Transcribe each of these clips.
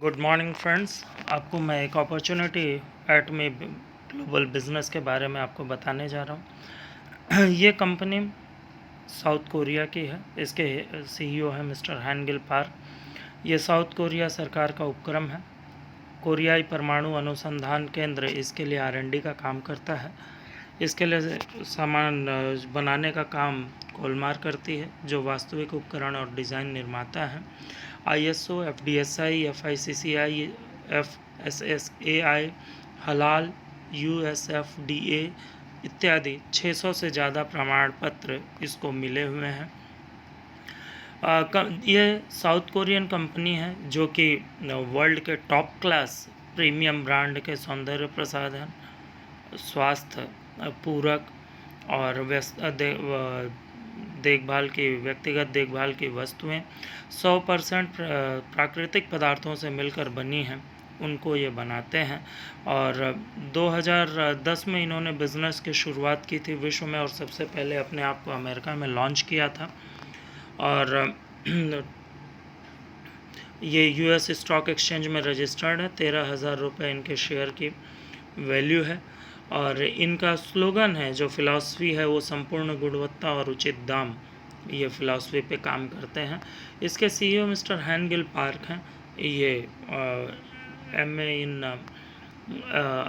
Good morning friends. आपको मैं एक opportunity at me global business के बारे में आपको बताने जा रहा हूँ। ये कंपनी साउथ कोरिया की है। इसके सीईओ है मिस्टर हैनगिल पार्क। ये साउथ कोरिया सरकार का उपक्रम है। कोरियाई परमाणु अनुसंधान केंद्र इसके लिए R&D का काम करता है। इसके लिए सामान बनाने का काम कोलमार करती है, जो वास्तविक उपकरण और डिज़ाइन निर्माता है। ISO, FDSI, FICCI, FSSAI, हलाल, USFDA इत्यादि 600 से ज़्यादा प्रमाण पत्र इसको मिले हुए हैं। ये साउथ कोरियन कंपनी है जो कि वर्ल्ड के टॉप क्लास प्रीमियम ब्रांड के सौंदर्य प्रसाधन, स्वास्थ्य पूरक और देखभाल की व्यक्तिगत देखभाल की वस्तुएं 100% प्राकृतिक पदार्थों से मिलकर बनी हैं, उनको ये बनाते हैं। और 2010 में इन्होंने बिज़नेस की शुरुआत की थी विश्व में, और सबसे पहले अपने आप को अमेरिका में लॉन्च किया था। और ये US स्टॉक एक्सचेंज में रजिस्टर्ड है। 13,000 रुपये इनके शेयर की वैल्यू है। और इनका स्लोगन है, जो फ़िलासफ़ी है, वो संपूर्ण गुणवत्ता और उचित दाम। ये फ़िलासफ़ी पे काम करते हैं। इसके CEO मिस्टर हैनगिल पार्क हैं। ये MA इन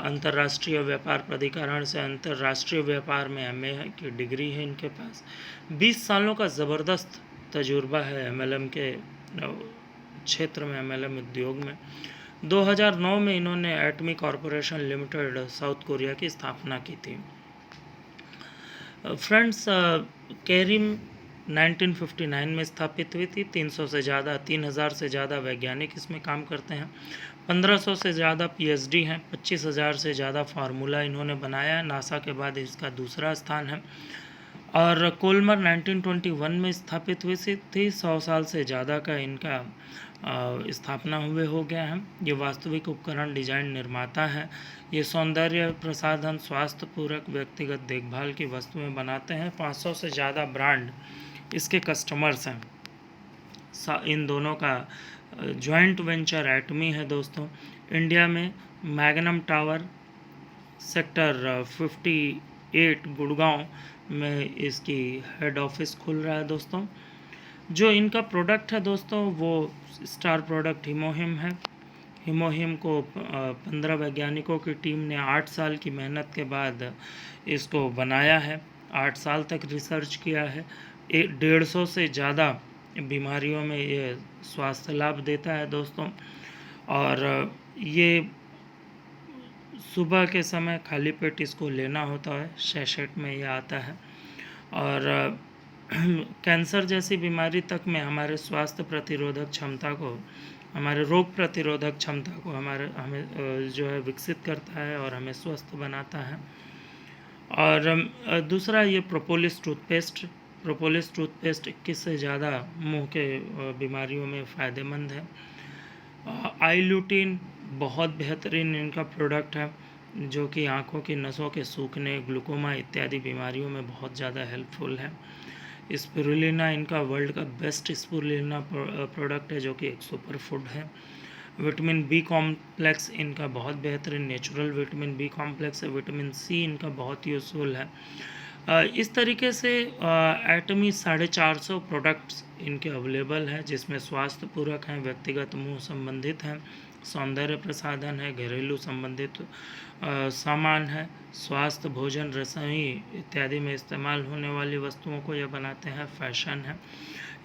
अंतर्राष्ट्रीय व्यापार प्राधिकरण से अंतर्राष्ट्रीय व्यापार में MA की डिग्री है इनके पास। 20 सालों का ज़बरदस्त तजुर्बा है MLM के क्षेत्र में, MLM उद्योग में। 2009 में इन्होंने एटमी कॉरपोरेशन लिमिटेड साउथ कोरिया की स्थापना की थी। फ्रेंड्स, कैरिम 1959 में स्थापित हुई थी। 3,000 से ज़्यादा वैज्ञानिक इसमें काम करते हैं। 1500 से ज़्यादा PhD हैं। 25,000 से ज़्यादा फार्मूला इन्होंने बनाया है। नासा के बाद इसका दूसरा स्थान है। और कोलमर 1921 में स्थापित हुई थी। 100 साल से ज़्यादा का इनका स्थापना हुए हो गया है। ये वास्तविक उपकरण डिजाइन निर्माता है। ये सौंदर्य प्रसाधन, स्वास्थ्य पूरक, व्यक्तिगत देखभाल की वस्तुएं बनाते हैं। 500 से ज़्यादा ब्रांड इसके कस्टमर्स हैं। इन दोनों का जॉइंट वेंचर एटमी है दोस्तों। इंडिया में मैग्नम टावर सेक्टर 58 गुड़गांव में इसकी हेड ऑफिस खुल रहा है दोस्तों। जो इनका प्रोडक्ट है दोस्तों, वो स्टार प्रोडक्ट हिमोहिम है। हिमोहिम को 15 वैज्ञानिकों की टीम ने 8 साल की मेहनत के बाद इसको बनाया है। 8 साल तक रिसर्च किया है। 150 से ज़्यादा बीमारियों में ये स्वास्थ्य लाभ देता है दोस्तों। और ये सुबह के समय खाली पेट इसको लेना होता है। सैशेट में ये आता है। और कैंसर जैसी बीमारी तक में हमारे स्वास्थ्य प्रतिरोधक क्षमता को, हमारे रोग प्रतिरोधक क्षमता को हमें जो है विकसित करता है और हमें स्वस्थ बनाता है। और दूसरा, ये प्रोपोलिस टूथपेस्ट 21 से ज़्यादा मुंह के बीमारियों में फ़ायदेमंद है। आई ल्यूटीन बहुत बेहतरीन इनका प्रोडक्ट है, जो कि आँखों की नसों के सूखने, ग्लूकोमा इत्यादि बीमारियों में बहुत ज़्यादा हेल्पफुल है। स्पिरुलिना इनका वर्ल्ड का बेस्ट स्पिरुलिना प्रोडक्ट है, जो कि एक सुपर फूड है। विटामिन बी कॉम्प्लेक्स इनका बहुत बेहतरीन नेचुरल विटामिन बी कॉम्प्लेक्स है। विटामिन सी इनका बहुत यूज़फुल है। इस तरीके से एटमी 450 प्रोडक्ट्स इनके अवेलेबल हैं, जिसमें स्वास्थ्य पूरक हैं, व्यक्तिगत मुँह संबंधित हैं, सौंदर्य प्रसाधन है, घरेलू संबंधित सामान है, स्वास्थ्य, भोजन, रसोई इत्यादि में इस्तेमाल होने वाली वस्तुओं को ये बनाते हैं, फैशन है।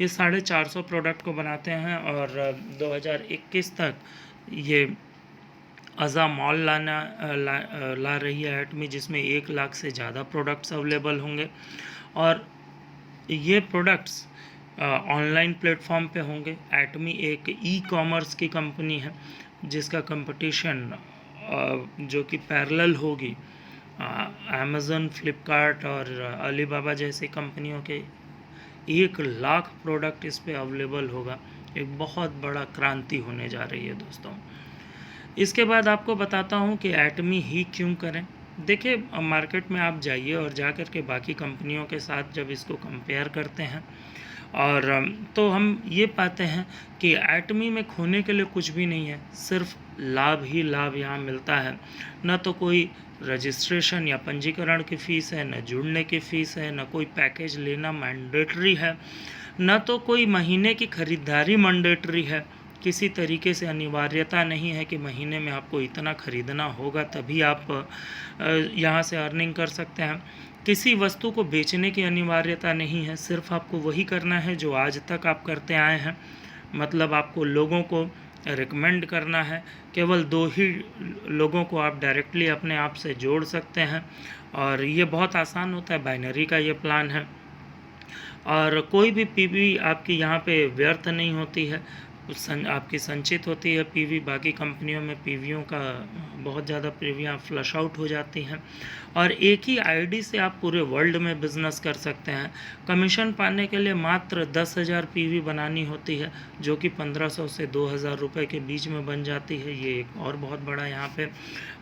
ये 450 प्रोडक्ट को बनाते हैं। और 2021 तक ये अज़ा मॉल ला रही है एटमी, जिसमें 1 लाख से ज़्यादा प्रोडक्ट्स अवेलेबल होंगे। और ये प्रोडक्ट्स ऑनलाइन प्लेटफॉर्म पे होंगे। एटमी एक ई-कॉमर्स की कंपनी है, जिसका कंपटीशन जो कि पैरेलल होगी अमेज़न, फ्लिपकार्ट और अलीबाबा जैसी कंपनियों के। 1 लाख प्रोडक्ट इस पे अवेलेबल होगा। एक बहुत बड़ा क्रांति होने जा रही है दोस्तों। इसके बाद आपको बताता हूँ कि एटमी ही क्यों करें। देखिए, मार्केट में आप जाइए और जा कर के बाकी कंपनियों के साथ जब इसको कंपेयर करते हैं और तो हम ये पाते हैं कि एटमी में खोने के लिए कुछ भी नहीं है, सिर्फ लाभ ही लाभ यहाँ मिलता है। न तो कोई रजिस्ट्रेशन या पंजीकरण की फ़ीस है, न जुड़ने की फ़ीस है, न कोई पैकेज लेना मैंडेटरी है, न तो कोई महीने की खरीदारी मैंडेटरी है। किसी तरीके से अनिवार्यता नहीं है कि महीने में आपको इतना खरीदना होगा तभी आप यहाँ से अर्निंग कर सकते हैं। किसी वस्तु को बेचने की अनिवार्यता नहीं है, सिर्फ आपको वही करना है जो आज तक आप करते आए हैं। मतलब आपको लोगों को रिकमेंड करना है। केवल 2 ही लोगों को आप डायरेक्टली अपने आप से जोड़ सकते हैं और ये बहुत आसान होता है। बाइनरी का ये प्लान है और कोई भी पीवी आपकी यहाँ पे व्यर्थ नहीं होती है, आपकी संचित होती है पीवी। बाकी कंपनियों में पीवीओं का बहुत ज़्यादा पीवियाँ फ्लश आउट हो जाती हैं और एक ही आईडी से आप पूरे वर्ल्ड में बिज़नेस कर सकते हैं। कमीशन पाने के लिए मात्र 10,000 पीवी बनानी होती है, जो कि 1500 से 2000 रुपये के बीच में बन जाती है। ये एक और बहुत बड़ा यहाँ पे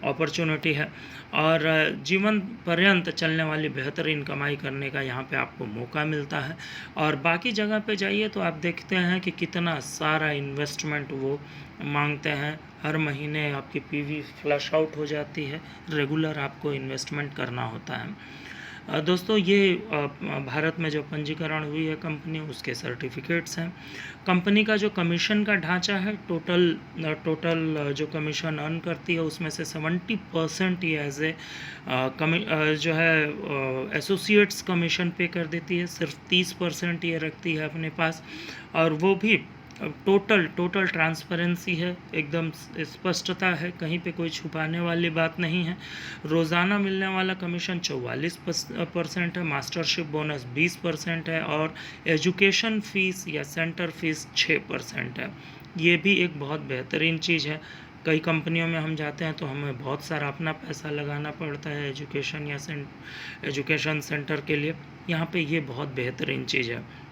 अपॉर्चुनिटी है और जीवन पर्यंत चलने वाली बेहतरीन कमाई करने का यहाँ पे आपको मौका मिलता है। और बाकी जगह पे जाइए तो आप देखते हैं कि कितना सारा इन्वेस्टमेंट वो मांगते हैं। हर महीने आपकी पीवी फ्लश आउट हो जाती है, रेगुलर आपको इन्वेस्टमेंट करना होता है। दोस्तों ये भारत में जो पंजीकरण हुई है कंपनी, उसके सर्टिफिकेट्स हैं। कंपनी का जो कमीशन का ढांचा है, टोटल जो कमीशन अर्न करती है उसमें से 70% ये एज ए जो है एसोसिएट्स कमीशन पे कर देती है। सिर्फ 30% ये रखती है अपने पास और वो भी टोटल ट्रांसपेरेंसी है, एकदम स्पष्टता है, कहीं पे कोई छुपाने वाली बात नहीं है। रोज़ाना मिलने वाला कमीशन 44% है, मास्टरशिप बोनस 20% है और एजुकेशन फ़ीस या सेंटर फीस 6% है। ये भी एक बहुत बेहतरीन चीज़ है। कई कंपनियों में हम जाते हैं तो हमें बहुत सारा अपना पैसा लगाना पड़ता है एजुकेशन या एजुकेशन सेंटर के लिए। यहाँ पे ये बहुत बेहतरीन चीज़ है।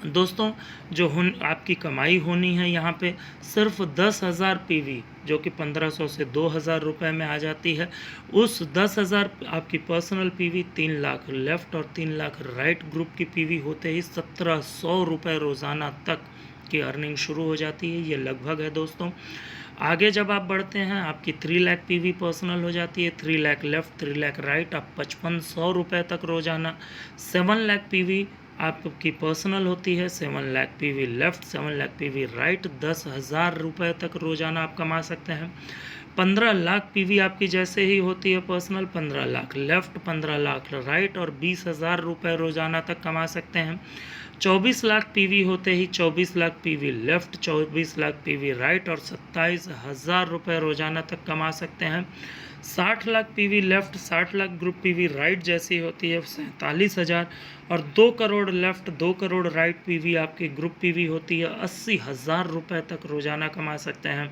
दोस्तों जो आपकी कमाई होनी है यहाँ पे सिर्फ 10,000 पीवी, जो कि 1500 से 2000 रुपये में आ जाती है। उस 10,000 आपकी पर्सनल पीवी 3 लाख लेफ़्ट और 3 लाख राइट ग्रुप की पीवी होते ही 1700 रुपये रोज़ाना तक की अर्निंग शुरू हो जाती है। ये लगभग है दोस्तों। आगे जब आप बढ़ते हैं आपकी 3 लाख पीवी पर्सनल हो जाती है, 3 लाख लेफ़्ट 3 लाख राइट, आप 5500 रुपये तक रोज़ाना। 7 लाख पीवी आपकी पर्सनल होती है, 7 lakh PV left 7 lakh PV right, 10,000 रुपये तक रोज़ाना आप कमा सकते हैं। 15 लाख पीवी आपकी जैसे ही होती है personal, 15 lakh left 15 lakh right और 20,000 रुपये रोज़ाना तक कमा सकते हैं। 24 लाख पीवी होते ही 24 lakh PV left 24 lakh PV right और 27,000 रुपये रोज़ाना तक कमा सकते हैं। 60 lakh PV left 60 lakh group PV right जैसी होती है 47,000 और 2 crore left 2 crore right PV आपकी ग्रुप पीवी होती है 80,000 रुपये तक रोज़ाना कमा सकते हैं।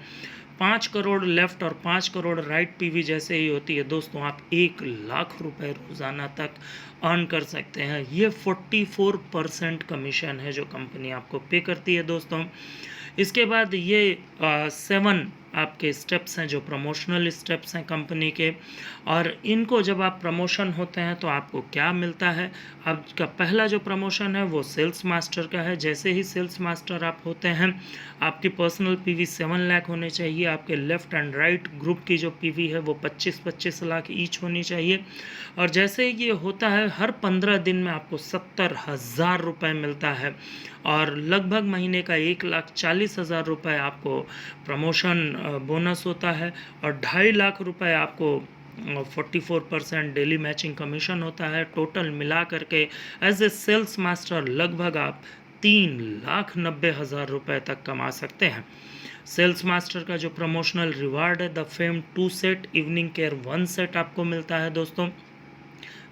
5 करोड़ लेफ़्ट और 5 करोड़ राइट पीवी जैसे ही होती है दोस्तों, आप 1 लाख रुपए रोज़ाना तक अर्न कर सकते हैं। ये 44% कमीशन है जो कंपनी आपको पे करती है दोस्तों। इसके बाद ये 7 आपके स्टेप्स हैं जो प्रमोशनल स्टेप्स हैं कंपनी के, और इनको जब आप प्रमोशन होते हैं तो आपको क्या मिलता है। आपका पहला जो प्रमोशन है वो सेल्स मास्टर का है। जैसे ही सेल्स मास्टर आप होते हैं आपकी पर्सनल पीवी 7 लाख होने चाहिए। आपके लेफ़्ट एंड राइट ग्रुप की जो पीवी है वो 25-25 लाख ईच होनी चाहिए। और जैसे ही ये होता है हर 15 दिन में आपको 70,000 रुपये मिलता है और लगभग महीने का 1,40,000 रुपये आपको प्रमोशन बोनस होता है और 2.5 लाख रुपए आपको 44% डेली मैचिंग कमीशन होता है। टोटल मिला करके एज ए सेल्स मास्टर लगभग आप 3,90,000 रुपये तक कमा सकते हैं। सेल्स मास्टर का जो प्रमोशनल रिवार्ड है the fame 2 set evening care 1 set आपको मिलता है दोस्तों।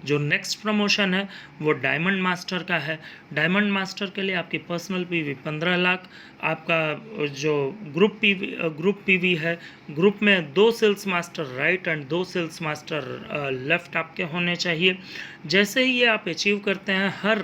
जो नेक्स्ट प्रमोशन है वो डायमंड मास्टर का है। डायमंड मास्टर के लिए आपकी पर्सनल पीवी 15 लाख, आपका जो ग्रुप पीवी है, ग्रुप में 2 sales master right and 2 sales master left आपके होने चाहिए। जैसे ही ये आप अचीव करते हैं हर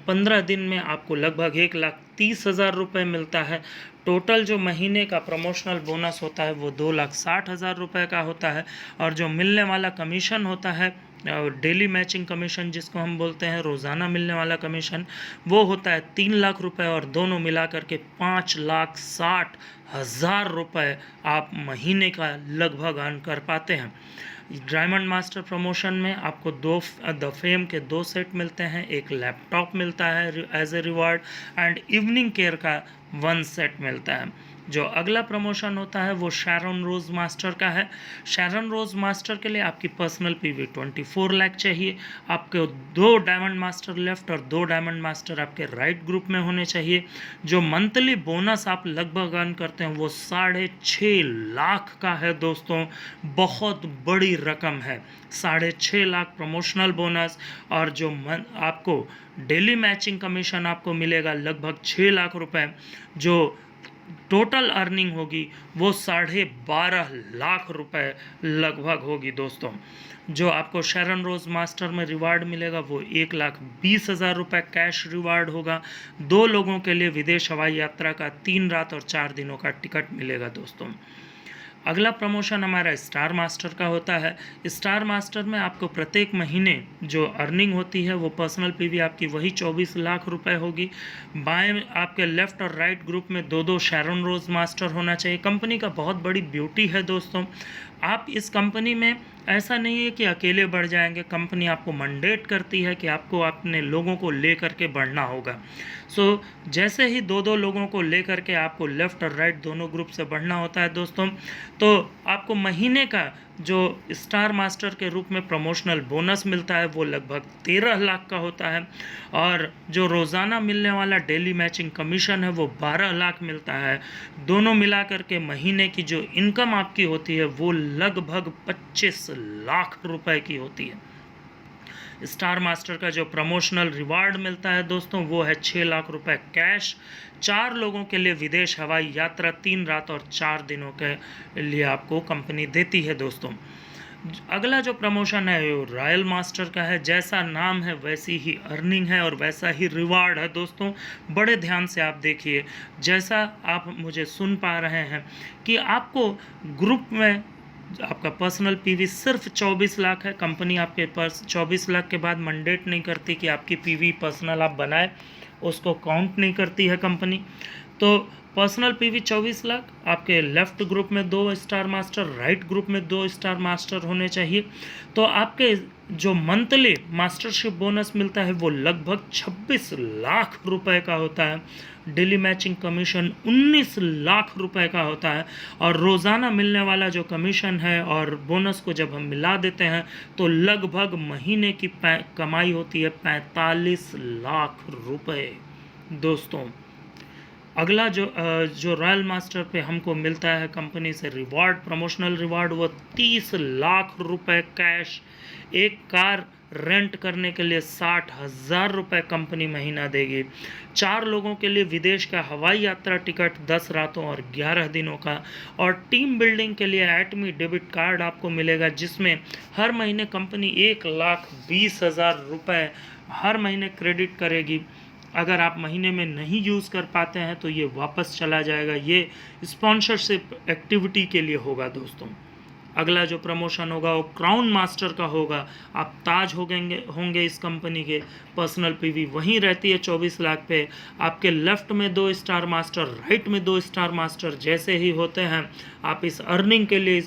15 दिन में आपको लगभग 1,30,000 रुपये मिलता है। टोटल जो महीने का प्रमोशनल बोनस होता है वो 2,60,000 रुपये का होता है और जो मिलने वाला कमीशन होता है डेली मैचिंग कमीशन जिसको हम बोलते हैं, रोज़ाना मिलने वाला कमीशन, वो होता है 3 लाख रुपए, और दोनों मिला करके 5,60,000 रुपये आप महीने का लगभग अर्न कर पाते हैं। डायमंड मास्टर प्रमोशन में आपको द फेम के 2 सेट मिलते हैं, एक लैपटॉप मिलता है as a reward, and evening care का 1 सेट मिलता है। जो अगला प्रमोशन होता है वो शैरन रोज मास्टर का है। शैरन रोज मास्टर के लिए आपकी पर्सनल पीवी 24 लाख चाहिए, आपके 2 डायमंड मास्टर लेफ्ट और 2 डायमंड मास्टर आपके राइट ग्रुप में होने चाहिए। जो मंथली बोनस आप लगभग अर्न करते हैं वो 6.5 लाख का है दोस्तों, बहुत बड़ी रकम है। 6.5 लाख प्रमोशनल बोनस, और जो आपको डेली मैचिंग कमीशन आपको मिलेगा लगभग 6 लाख रुपए। जो टोटल अर्निंग होगी वो 12.5 लाख रुपए लगभग होगी दोस्तों। जो आपको शैरन रोज मास्टर में रिवार्ड मिलेगा वो 1,20,000 रुपये कैश रिवार्ड होगा। 2 लोगों के लिए विदेश हवाई यात्रा का 3 रात और 4 दिनों का टिकट मिलेगा दोस्तों। अगला प्रमोशन हमारा स्टार मास्टर का होता है। स्टार मास्टर में आपको प्रत्येक महीने जो अर्निंग होती है वो पर्सनल पीवी आपकी वही 24 लाख रुपए होगी। बाएं आपके लेफ्ट और राइट ग्रुप में 2-2 शैरन रोज मास्टर होना चाहिए। कंपनी का बहुत बड़ी ब्यूटी है दोस्तों, आप इस कंपनी में ऐसा नहीं है कि अकेले बढ़ जाएंगे, कंपनी आपको मैंडेट करती है कि आपको अपने लोगों को ले करके बढ़ना होगा। जैसे ही 2-2 लोगों को ले करके आपको लेफ़्ट और राइट दोनों ग्रुप से बढ़ना होता है दोस्तों, तो आपको महीने का जो स्टार मास्टर के रूप में प्रमोशनल बोनस मिलता है वो लगभग 13 लाख का होता है, और जो रोज़ाना मिलने वाला डेली मैचिंग कमीशन है वो 12 लाख मिलता है। दोनों मिलाकर के महीने की जो इनकम आपकी होती है वो लगभग 25 लाख रुपए की होती है। स्टार मास्टर का जो प्रमोशनल रिवार्ड मिलता है दोस्तों वो है 6 लाख रुपए कैश। 4 लोगों के लिए विदेश हवाई यात्रा 3 रात और 4 दिनों के लिए आपको कंपनी देती है दोस्तों। अगला जो प्रमोशन है वो रॉयल मास्टर का है। जैसा नाम है वैसी ही अर्निंग है और वैसा ही रिवार्ड है दोस्तों। बड़े ध्यान से आप देखिए, जैसा आप मुझे सुन पा रहे हैं कि आपको ग्रुप में आपका पर्सनल पीवी सिर्फ 24 लाख है। कंपनी आपके पास 24 लाख के बाद मैंडेट नहीं करती कि आपकी पीवी पर्सनल आप बनाए, उसको काउंट नहीं करती है कंपनी। तो पर्सनल पीवी 24 लाख, आपके लेफ्ट ग्रुप में 2 स्टार मास्टर, राइट ग्रुप में 2 स्टार मास्टर होने चाहिए। तो आपके जो मंथली मास्टरशिप बोनस मिलता है वो लगभग 26 लाख रुपए का होता है। डेली मैचिंग कमीशन 19 लाख रुपए का होता है, और रोज़ाना मिलने वाला जो कमीशन है और बोनस को जब हम मिला देते हैं तो लगभग महीने की कमाई होती है 45 लाख रुपए दोस्तों। अगला जो रॉयल मास्टर पे हमको मिलता है कंपनी से रिवार्ड, प्रमोशनल रिवार्ड, वो 30 लाख रुपए कैश। एक कार रेंट करने के लिए 60,000 रुपये कंपनी महीना देगी। 4 लोगों के लिए विदेश का हवाई यात्रा टिकट 10 रातों और 11 दिनों का, और टीम बिल्डिंग के लिए एटमी डेबिट कार्ड आपको मिलेगा, जिसमें हर महीने कंपनी 1,20,000 रुपये हर महीने क्रेडिट करेगी। अगर आप महीने में नहीं यूज़ कर पाते हैं तो ये वापस चला जाएगा। ये स्पॉन्सरशिप एक्टिविटी के लिए होगा दोस्तों। अगला जो प्रमोशन होगा वो क्राउन मास्टर का होगा। आप ताज होंगे इस कंपनी के। पर्सनल पीवी वहीं रहती है 24 लाख पे। आपके लेफ्ट में 2 स्टार मास्टर, राइट में 2 स्टार मास्टर जैसे ही होते हैं आप इस अर्निंग के लिए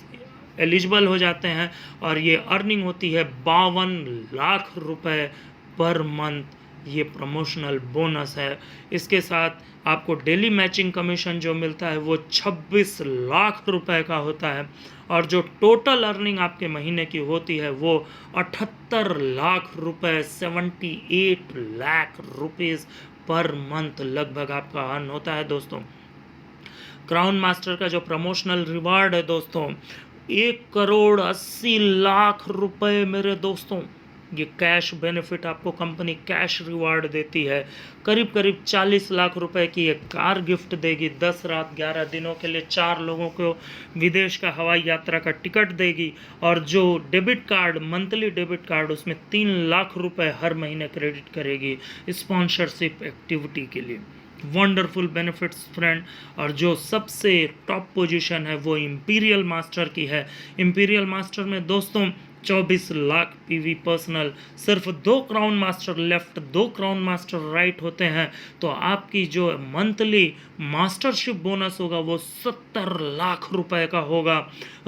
एलिजिबल हो जाते हैं, और ये अर्निंग होती है 52 लाख रुपए पर मंथ। ये प्रमोशनल बोनस है। इसके साथ आपको डेली मैचिंग कमीशन जो मिलता है वो 26 लाख रुपए का होता है, और जो टोटल अर्निंग आपके महीने की होती है वो 78 लाख रुपए, 78 लाख रुपीज़ पर मंथ लगभग आपका अर्न होता है दोस्तों। क्राउन मास्टर का जो प्रमोशनल रिवार्ड है दोस्तों 1,80,00,000 रुपए मेरे दोस्तों। ये कैश बेनिफिट आपको कंपनी कैश रिवार्ड देती है। करीब करीब 40 लाख रुपए की एक कार गिफ्ट देगी। 10 रात 11 दिनों के लिए 4 लोगों को विदेश का हवाई यात्रा का टिकट देगी, और जो debit card, monthly debit card, उसमें 3 लाख रुपए हर महीने क्रेडिट करेगी स्पॉन्सरशिप एक्टिविटी के लिए। Wonderful benefits friend. और जो सबसे टॉप पोजीशन है वो इंपीरियल मास्टर की है। इंपीरियल मास्टर में दोस्तों 24 लाख पीवी पर्सनल, सिर्फ 2 crown master left, 2 crown master right होते हैं तो आपकी जो मंथली मास्टरशिप बोनस होगा वो 70 लाख रुपए का होगा।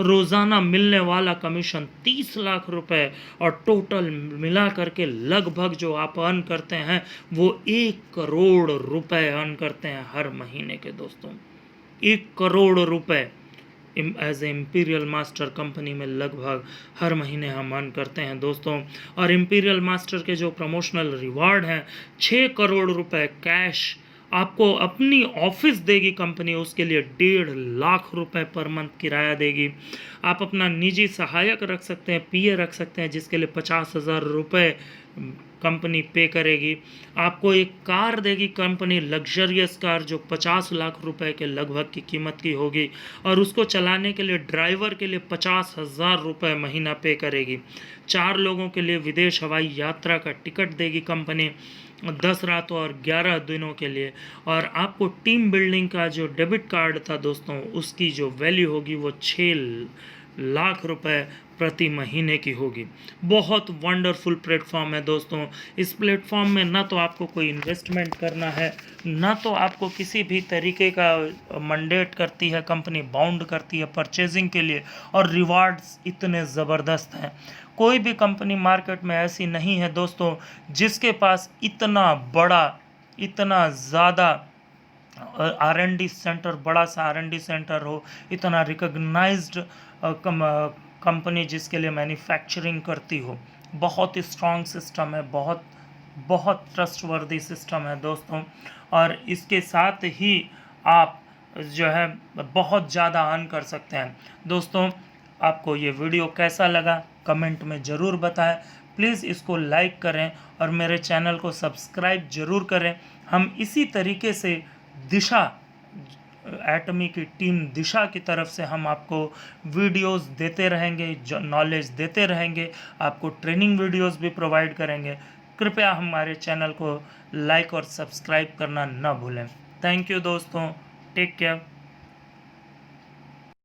रोज़ाना मिलने वाला कमीशन 30 लाख रुपए, और टोटल मिला करके लगभग जो आप अर्न करते हैं वो 1 करोड़ रुपए अर्न करते हैं हर महीने के दोस्तों। 1 करोड़ रुपए as a imperial master company में लगभग हर महीने हम अर्न करते हैं दोस्तों। और इम्पीरियल मास्टर के जो प्रमोशनल रिवार्ड हैं, 6 करोड़ रुपए कैश आपको अपनी ऑफिस देगी कंपनी, उसके लिए 1.5 लाख रुपए पर मंथ किराया देगी। आप अपना निजी सहायक रख सकते हैं, पीए रख सकते हैं, जिसके लिए 50,000 रुपये कंपनी पे करेगी। आपको एक कार देगी कंपनी, लग्जरियस कार, जो 50 लाख रुपए के लगभग की कीमत की होगी, और उसको चलाने के लिए ड्राइवर के लिए 50,000 रुपये महीना पे करेगी। 4 लोगों के लिए विदेश हवाई यात्रा का टिकट देगी कंपनी 10 रातों और 11 दिनों के लिए। और आपको टीम बिल्डिंग का जो डेबिट कार्ड था दोस्तों, उसकी जो वैल्यू होगी वो 6 लाख रुपए प्रति महीने की होगी। बहुत वंडरफुल प्लेटफॉर्म है दोस्तों। इस प्लेटफॉर्म में ना तो आपको कोई इन्वेस्टमेंट करना है, ना तो आपको किसी भी तरीके का मैंडेट करती है कंपनी, बाउंड करती है परचेजिंग के लिए, और रिवार्ड्स इतने ज़बरदस्त हैं। कोई भी कंपनी मार्केट में ऐसी नहीं है दोस्तों जिसके पास इतना बड़ा, इतना ज़्यादा R&D सेंटर, बड़ा सा R&D सेंटर हो, इतना रिकॉग्नाइज्ड कंपनी जिसके लिए मैन्युफैक्चरिंग करती हो। बहुत ही स्ट्रॉन्ग सिस्टम है, बहुत बहुत ट्रस्टवर्दी सिस्टम है दोस्तों। और इसके साथ ही आप जो है बहुत ज़्यादा अर्न कर सकते हैं दोस्तों। आपको ये वीडियो कैसा लगा कमेंट में ज़रूर बताएं। प्लीज़ इसको लाइक करें और मेरे चैनल को सब्सक्राइब ज़रूर करें। हम इसी तरीके से दिशा, एटमी की टीम दिशा की तरफ से हम आपको वीडियोस देते रहेंगे, जो नॉलेज देते रहेंगे, आपको ट्रेनिंग वीडियोस भी प्रोवाइड करेंगे। कृपया हमारे चैनल को लाइक और सब्सक्राइब करना न भूलें। थैंक यू दोस्तों, टेक केयर।